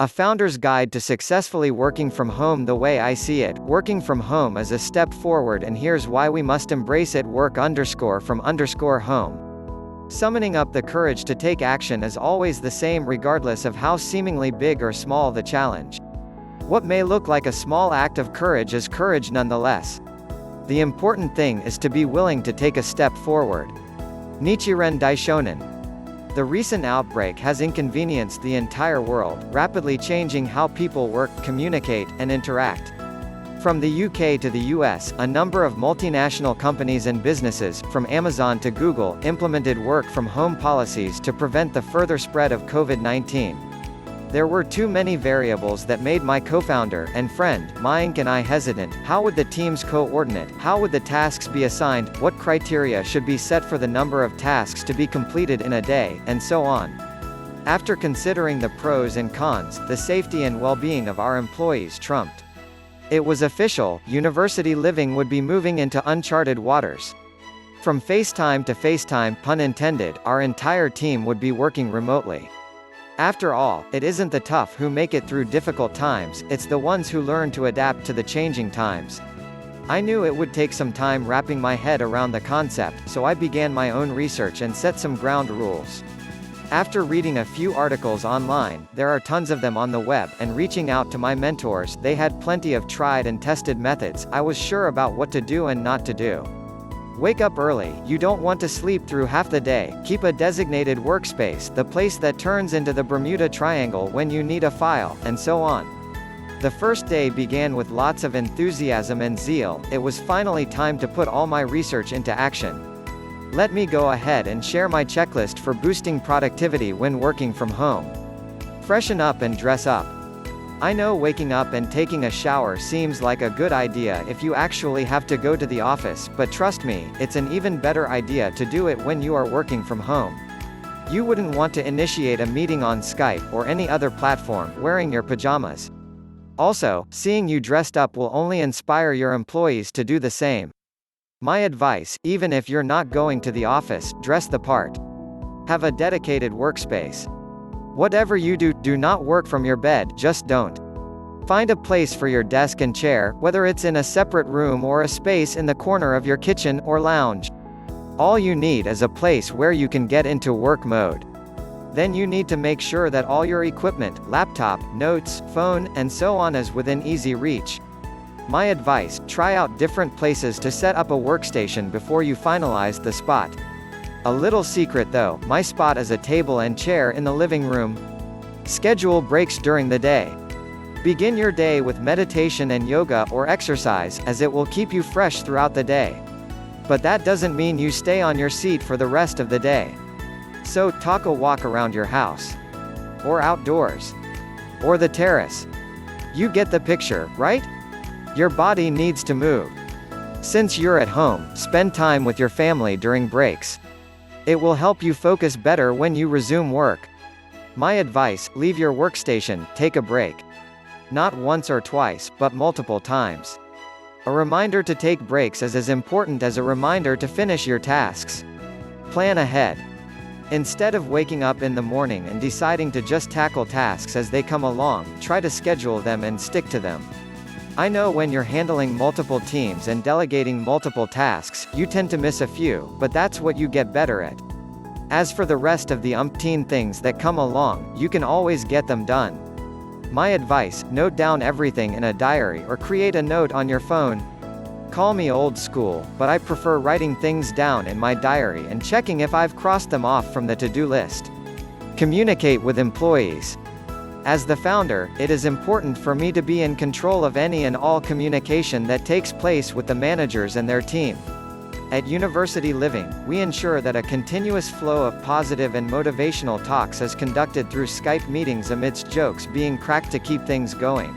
A founder's guide to successfully working from home. The way I see it, working from home is a step forward, and here's why we must embrace it. Work_from_home. Summoning up the courage to take action is always the same, regardless of how seemingly big or small the challenge. What may look like a small act of courage is courage nonetheless. The important thing is to be willing to take a step forward. Nichiren Daishonin. The recent outbreak has inconvenienced the entire world, rapidly changing how people work, communicate, and interact. From the UK to the US, a number of multinational companies and businesses, from Amazon to Google, implemented work-from-home policies to prevent the further spread of COVID-19. There were too many variables that made my co-founder and friend, Mayank and I hesitant. How would the teams coordinate? How would the tasks be assigned? What criteria should be set for the number of tasks to be completed in a day, and so on. After considering the pros and cons, the safety and well-being of our employees trumped. It was official, university living would be moving into uncharted waters. From FaceTime to FaceTime, pun intended, our entire team would be working remotely. After all, it isn't the tough who make it through difficult times, it's the ones who learn to adapt to the changing times. I knew it would take some time wrapping my head around the concept, so I began my own research and set some ground rules. After reading a few articles online, there are tons of them on the web, and reaching out to my mentors, they had plenty of tried and tested methods. I was sure about what to do and not to do. Wake up early, you don't want to sleep through half the day. Keep a designated workspace, the place that turns into the Bermuda Triangle when you need a file, and so on. The first day began with lots of enthusiasm and zeal. It was finally time to put all my research into action. Let me go ahead and share my checklist for boosting productivity when working from home. Freshen up and dress up. I know waking up and taking a shower seems like a good idea if you actually have to go to the office, but trust me, it's an even better idea to do it when you are working from home. You wouldn't want to initiate a meeting on Skype or any other platform wearing your pajamas. Also, seeing you dressed up will only inspire your employees to do the same. My advice, even if you're not going to the office, dress the part. Have a dedicated workspace. Whatever you do, do not work from your bed, just don't. Find a place for your desk and chair, whether it's in a separate room or a space in the corner of your kitchen or lounge. All you need is a place where you can get into work mode. Then you need to make sure that all your equipment, laptop, notes, phone, and so on is within easy reach. My advice, try out different places to set up a workstation before you finalize the spot. A little secret though, my spot is a table and chair in the living room. Schedule breaks during the day. Begin your day with meditation and yoga or exercise, as it will keep you fresh throughout the day. But that doesn't mean you stay on your seat for the rest of the day. So, take a walk around your house. Or outdoors. Or the terrace. You get the picture, right? Your body needs to move. Since you're at home, spend time with your family during breaks. It will help you focus better when you resume work. My advice, leave your workstation, take a break. Not once or twice, but multiple times. A reminder to take breaks is as important as a reminder to finish your tasks. Plan ahead. Instead of waking up in the morning and deciding to just tackle tasks as they come along, try to schedule them and stick to them. I know when you're handling multiple teams and delegating multiple tasks, you tend to miss a few, but that's what you get better at. As for the rest of the umpteen things that come along, you can always get them done. My advice, note down everything in a diary or create a note on your phone. Call me old school, but I prefer writing things down in my diary and checking if I've crossed them off from the to-do list. Communicate with employees. As the founder, it is important for me to be in control of any and all communication that takes place with the managers and their team. At University Living, we ensure that a continuous flow of positive and motivational talks is conducted through Skype meetings amidst jokes being cracked to keep things going.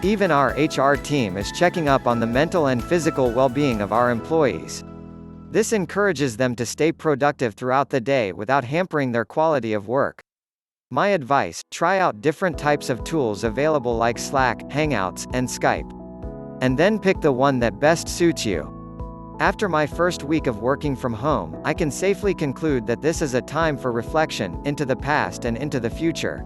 Even our HR team is checking up on the mental and physical well-being of our employees. This encourages them to stay productive throughout the day without hampering their quality of work. My advice, try out different types of tools available like Slack, Hangouts, and Skype. And then pick the one that best suits you. After my first week of working from home, I can safely conclude that this is a time for reflection, into the past and into the future.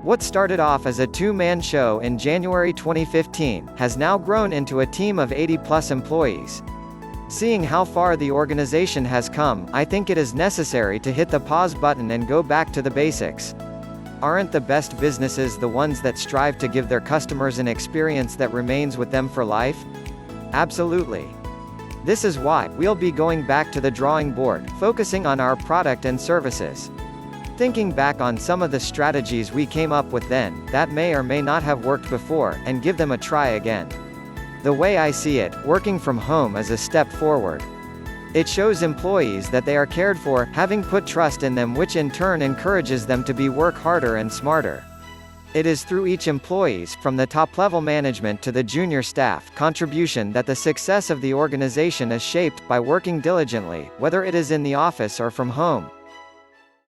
What started off as a two-man show in January 2015, has now grown into a team of 80-plus employees. Seeing how far the organization has come, I think it is necessary to hit the pause button and go back to the basics. Aren't the best businesses the ones that strive to give their customers an experience that remains with them for life? Absolutely. This is why we'll be going back to the drawing board, focusing on our product and services. Thinking back on some of the strategies we came up with then, that may or may not have worked before, and give them a try again. The way I see it, working from home is a step forward. It shows employees that they are cared for, having put trust in them, which in turn encourages them to work harder and smarter. It is through each employee's, from the top-level management to the junior staff, contribution that the success of the organization is shaped, by working diligently, whether it is in the office or from home.